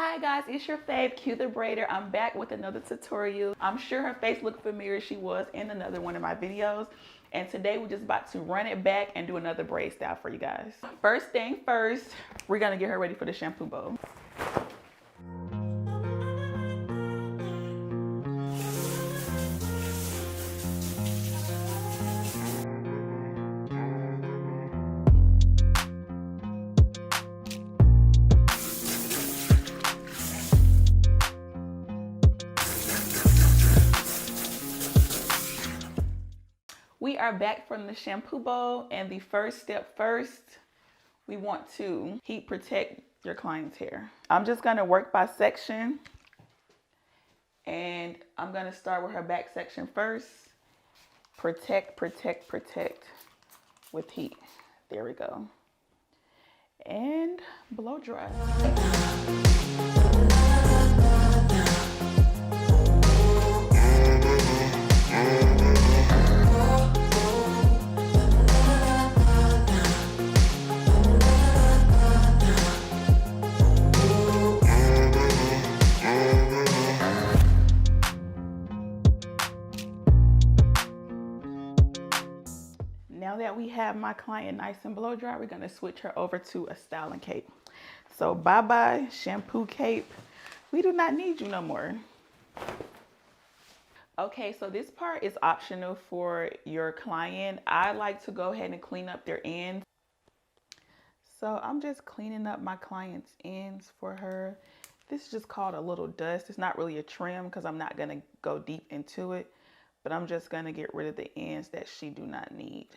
Hi guys, it's your fave Q the Braider. I'm back with another tutorial. I'm sure her face looked familiar. She was in another one of my videos. And today we're just about to run it back and do another braid style for you guys. First thing first, we're gonna get her ready for the shampoo bowl. We are back from the shampoo bowl, and the first step first, we want to heat protect your client's hair. I'm just gonna work by section, and I'm gonna start with her back section first. Protect, protect, protect with heat. There we go. And blow dry. Now that we have my client nice and blow dry, we're gonna switch her over to a styling cape. So bye-bye shampoo cape. We do not need you no more. Okay, so this part is optional for your client. I like to go ahead and clean up their ends. So I'm just cleaning up my client's ends for her. This is just called a little dust. It's not really a trim because I'm not gonna go deep into it, but I'm just gonna get rid of the ends that she do not need.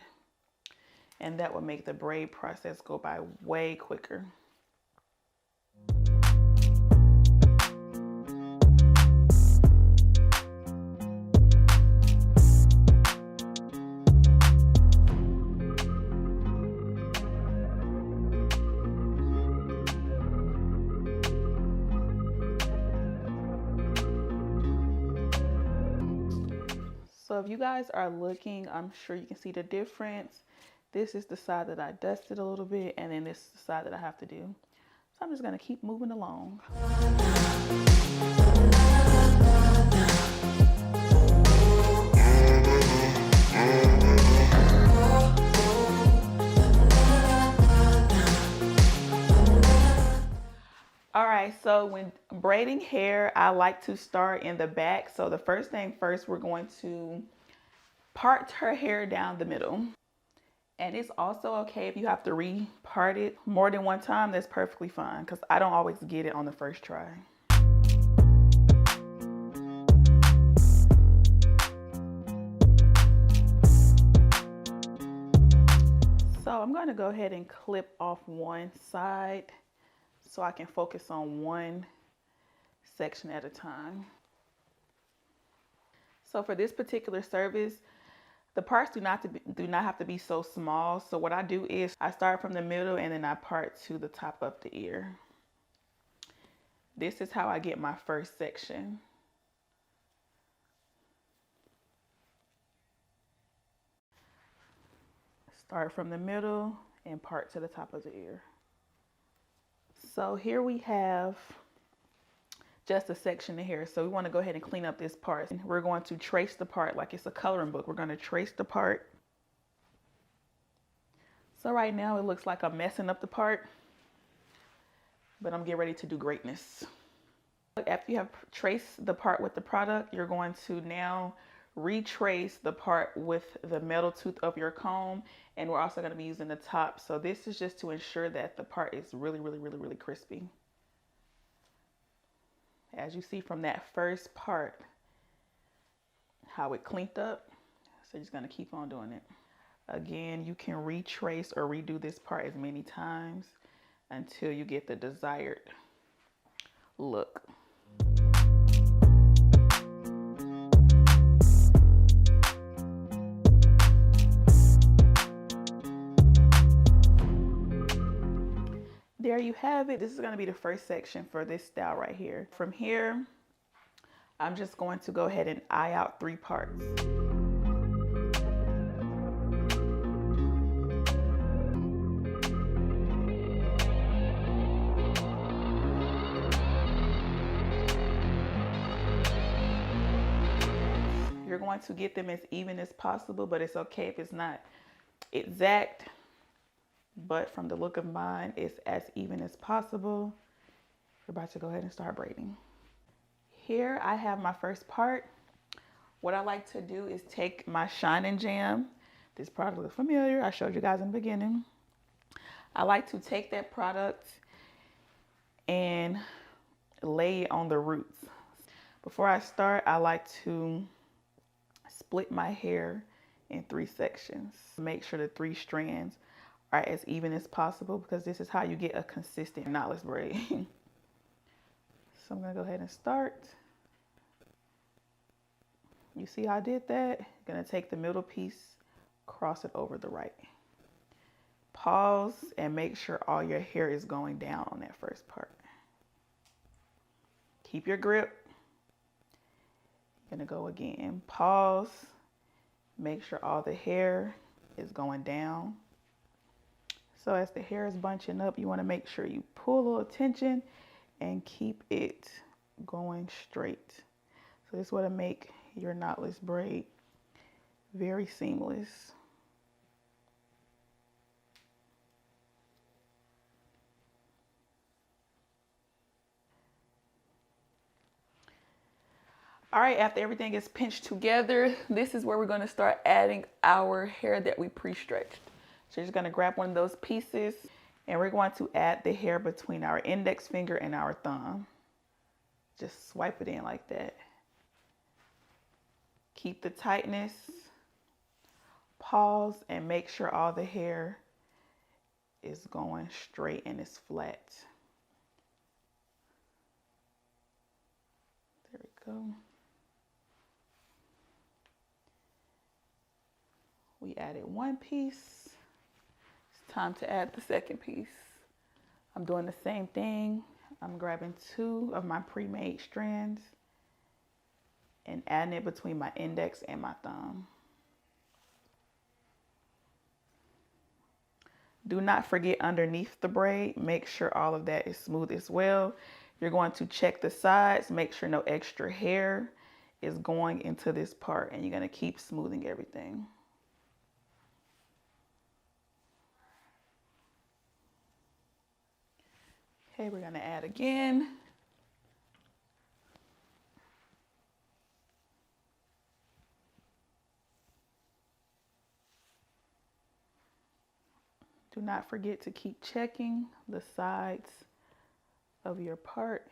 And that will make the braid process go by way quicker. So if you guys are looking, I'm sure you can see the difference. This is the side that I dusted a little bit, and then this is the side that I have to do. So I'm just gonna keep moving along. All right, so when braiding hair, I like to start in the back. So the first thing first, we're going to part her hair down the middle. And it's also okay if you have to re-part it more than one time. That's perfectly fine because I don't always get it on the first try. So I'm going to go ahead and clip off one side so I can focus on one section at a time. So for this particular service, the parts do not have to be so small. So what I do is I start from the middle and then I part to the top of the ear. This is how I get my first section. Start from the middle and part to the top of the ear. So here we have just a section of hair. So we want to go ahead and clean up this part. We're going to trace the part like it's a coloring book. We're going to trace the part. So right now it looks like I'm messing up the part, but I'm getting ready to do greatness. After you have traced the part with the product, you're going to now retrace the part with the metal tooth of your comb, and we're also going to be using the top. So this is just to ensure that the part is really crispy. As you see from that first part, how it cleaned up. So you're just gonna keep on doing it. Again, you can retrace or redo this part as many times until you get the desired look. There you have it. This is going to be the first section for this style right here. From here, I'm just going to go ahead and eye out 3 parts. You're going to get them as even as possible, but it's okay if it's not exact. But from the look of mine, it's as even as possible. We're about to go ahead and start braiding. Here I have my first part. What I like to do is take my Shine and Jam. This product looks familiar. I showed you guys in the beginning. I like to take that product and lay it on the roots. Before I start, I like to split my hair in 3 sections. Make sure the 3 strands are as even as possible, because this is how you get a consistent knotless braid. So I'm gonna go ahead and start. You see how I did that? I'm gonna take the middle piece, cross it over the right. Pause and make sure all your hair is going down on that first part. Keep your grip. Gonna go again. Pause. Make sure all the hair is going down. So as the hair is bunching up, you want to make sure you pull a little tension and keep it going straight. So this is what will make your knotless braid very seamless. All right, after everything is pinched together, this is where we're going to start adding our hair that we pre-stretched. So you're just going to grab one of those pieces and we're going to add the hair between our index finger and our thumb. Just swipe it in like that. Keep the tightness. Pause and make sure all the hair is going straight and is flat. There we go. We added one piece. It's time to add the second piece. I'm doing the same thing. I'm grabbing 2 of my pre-made strands and adding it between my index and my thumb. Do not forget underneath the braid, make sure all of that is smooth as well. You're going to check the sides, make sure no extra hair is going into this part, and you're going to keep smoothing everything. Okay, we're going to add again. Do not forget to keep checking the sides of your part.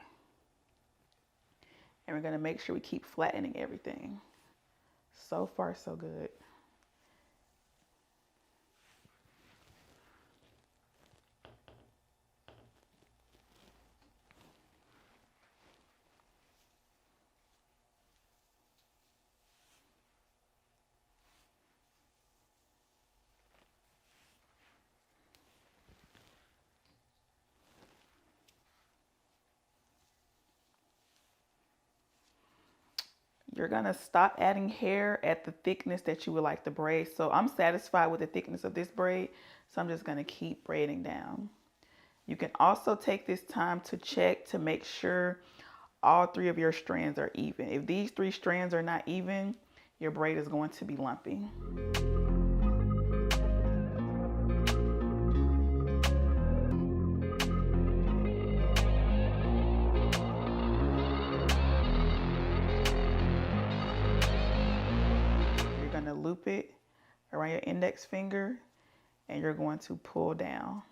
And we're going to make sure we keep flattening everything. So far, so good. You're gonna stop adding hair at the thickness that you would like the braid. So I'm satisfied with the thickness of this braid, so I'm just gonna keep braiding down. You can also take this time to check to make sure all 3 of your strands are even. If these 3 strands are not even, your braid is going to be lumpy. Loop it around your index finger and you're going to pull down.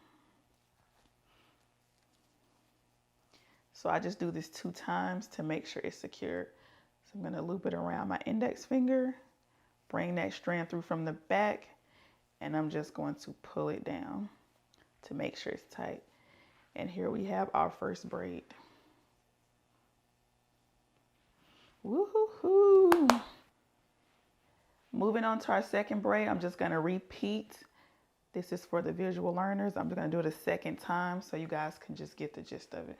So I just do this 2 times to make sure it's secure. So I'm going to loop it around my index finger, bring that strand through from the back, and I'm just going to pull it down to make sure it's tight. And here we have our first braid. Woo-hoo-hoo! Moving on to our second braid, I'm just going to repeat. This is for the visual learners. I'm just going to do it a second time so you guys can just get the gist of it.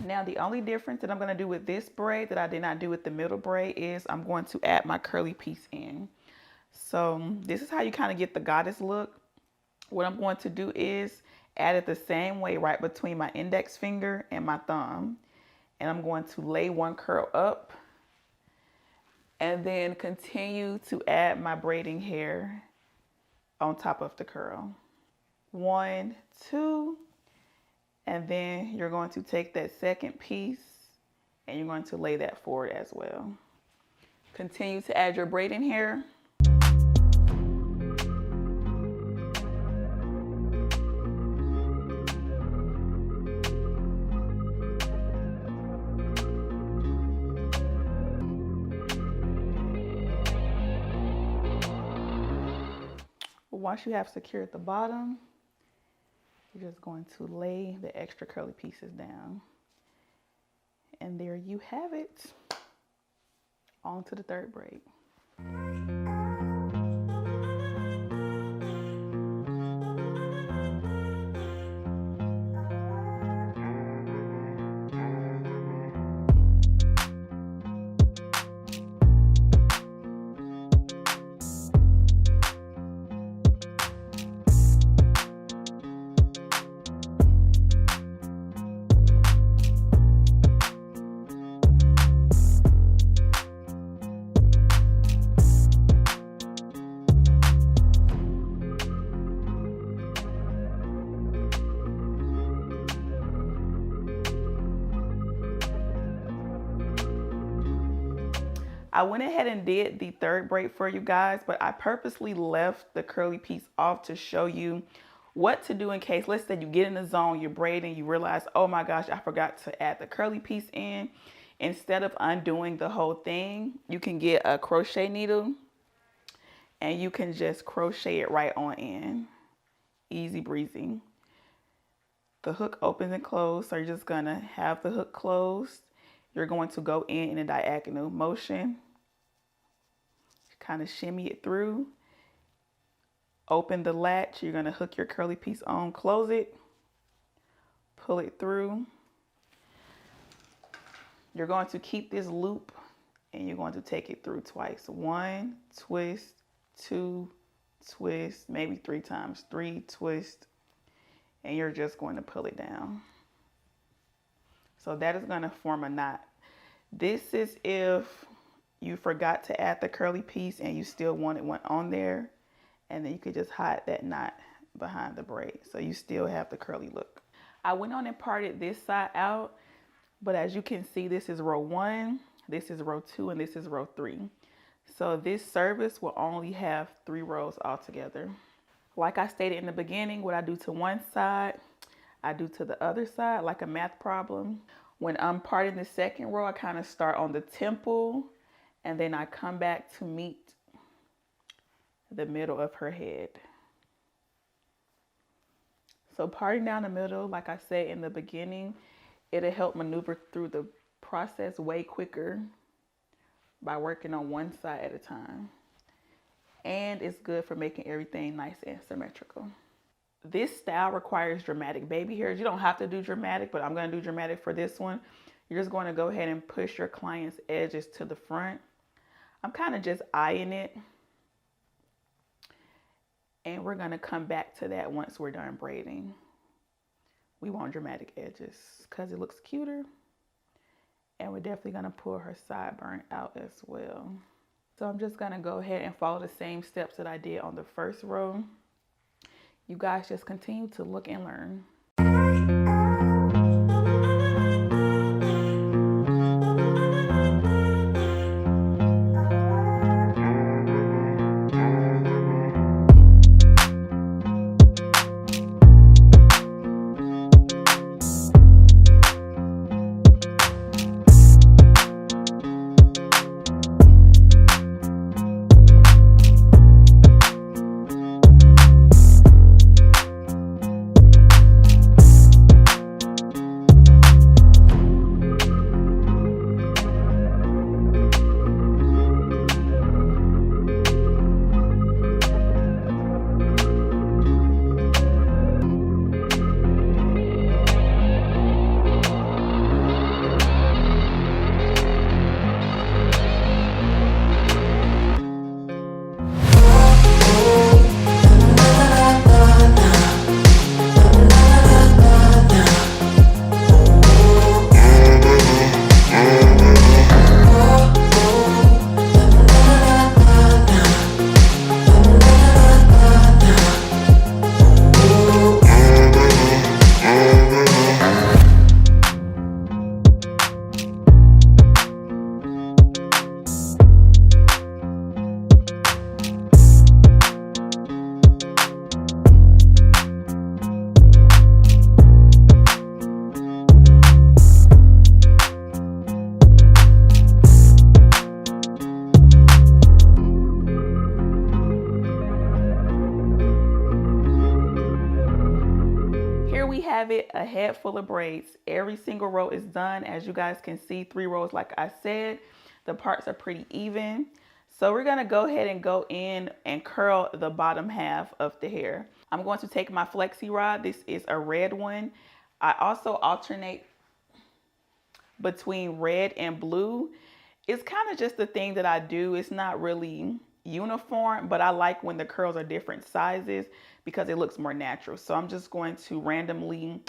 Now the only difference that I'm going to do with this braid that I did not do with the middle braid is I'm going to add my curly piece in. So this is how you kind of get the goddess look. What I'm going to do is add it the same way right between my index finger and my thumb. And I'm going to lay one curl up and then continue to add my braiding hair on top of the curl. 1, 2, and then you're going to take that second piece and you're going to lay that forward as well. Continue to add your braiding hair. Once you have secured the bottom, you're just going to lay the extra curly pieces down. And there you have it. On to the third braid. I went ahead and did the third braid for you guys, but I purposely left the curly piece off to show you what to do in case, let's say you get in the zone, you're braiding, you realize, oh my gosh, I forgot to add the curly piece in. Instead of undoing the whole thing, you can get a crochet needle and you can just crochet it right on in. Easy breezy. The hook opens and closes, so you're just gonna have the hook closed. You're going to go in a diagonal motion, kind of shimmy it through, open the latch, you're going to hook your curly piece on, close it, pull it through. You're going to keep this loop and you're going to take it through twice. 1, twist, 2, twist, maybe 3 times, 3, twist, and you're just going to pull it down. So that is going to form a knot. This is if you forgot to add the curly piece and you still wanted one on there, and then you could just hide that knot behind the braid so you still have the curly look. I went on and parted this side out, but as you can see, this is row 1, this is row 2, and this is row 3. So this service will only have 3 rows altogether. Like I stated in the beginning, what I do to one side, I do to the other side like a math problem. When I'm parting the second row, I kind of start on the temple and then I come back to meet the middle of her head. So parting down the middle, like I said in the beginning, it'll help maneuver through the process way quicker by working on one side at a time. And it's good for making everything nice and symmetrical. This style requires dramatic baby hairs. You don't have to do dramatic, but I'm going to do dramatic for this one. You're just going to go ahead and push your client's edges to the front. I'm kind of just eyeing it. And we're going to come back to that once we're done braiding. We want dramatic edges because it looks cuter. And we're definitely going to pull her sideburn out as well. So I'm just going to go ahead and follow the same steps that I did on the first row. You guys just continue to look and learn. we have it, a head full of braids. Every single row is done. As you guys can see, 3 rows like I said. The parts are pretty even. So we're gonna go ahead and go in and curl the bottom half of the hair. I'm going to take my flexi rod. This is a red one. I also alternate between red and blue. It's kind of just the thing that I do. It's not really uniform, but I like when the curls are different sizes because it looks more natural. So I'm just going to randomly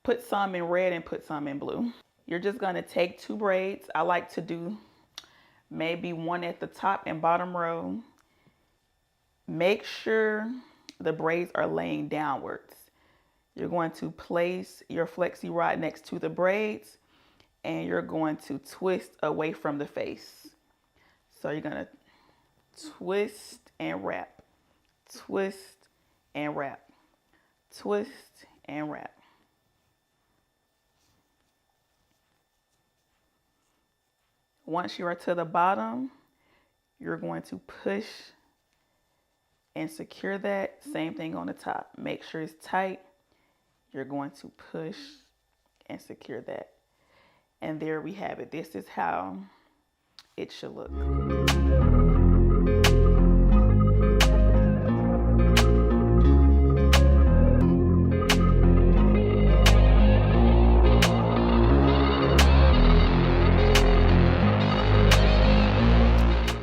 put some in red and put some in blue. You're just going to take 2 braids. I like to do maybe 1 at the top and bottom row. Make sure the braids are laying downwards. You're going to place your flexi rod next to the braids and you're going to twist away from the face. So you're going to twist and wrap, twist and wrap, twist and wrap. Once you are to the bottom, you're going to push and secure that. Same thing on the top. Make sure it's tight. You're going to push and secure that. And there we have it. This is how it should look.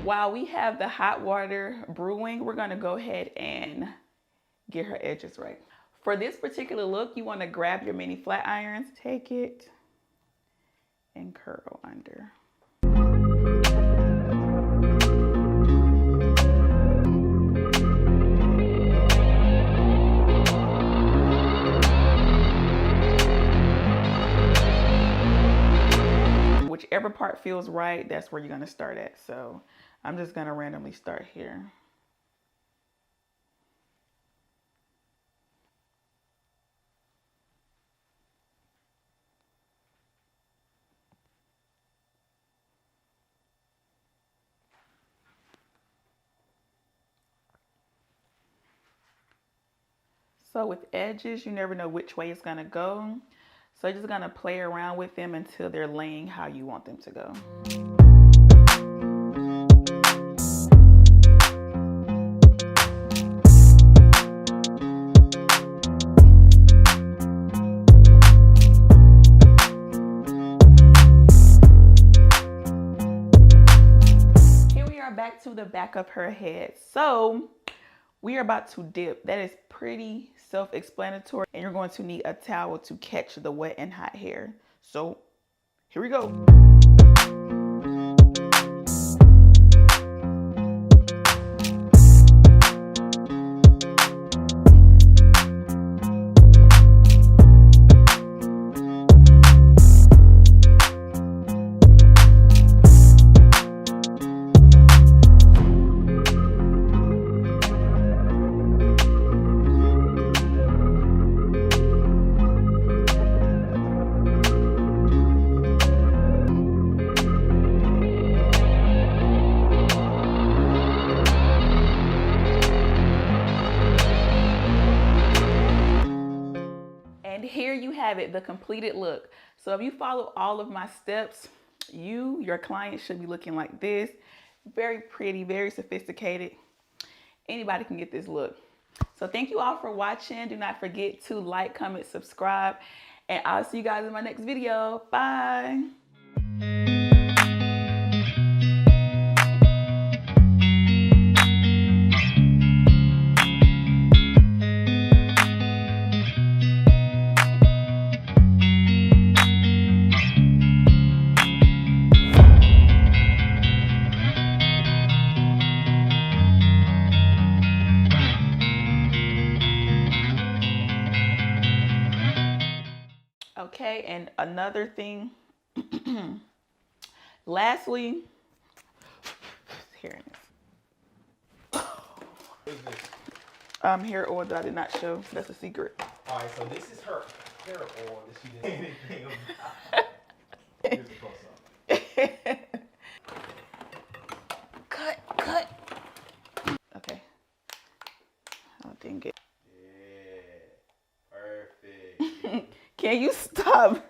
While we have the hot water brewing, we're gonna go ahead and get her edges right. For this particular look, you wanna grab your mini flat irons, take it and curl under. Whichever part feels right, that's where you're gonna start at. So I'm just gonna randomly start here. So with edges, you never know which way it's gonna go. So you're just gonna play around with them until they're laying how you want them to go. Here we are back to the back of her head. So we are about to dip. That is pretty self-explanatory. And you're going to need a towel to catch the wet and hot hair. So here we go. Here you have it, the completed look. So if you follow all of my steps, your client should be looking like this. Very pretty, very sophisticated. Anybody can get this look. So thank you all for watching. Do not forget to like, comment, subscribe, and I'll see you guys in my next video. Bye. Okay, and another thing, lastly, here it is. What is this? Hair oil that I did not show. That's a secret. All right, so this is her hair oil that she didn't say anything about. Here's the close-up. Cut. Okay. I didn't get. Yeah, perfect. Can you stop?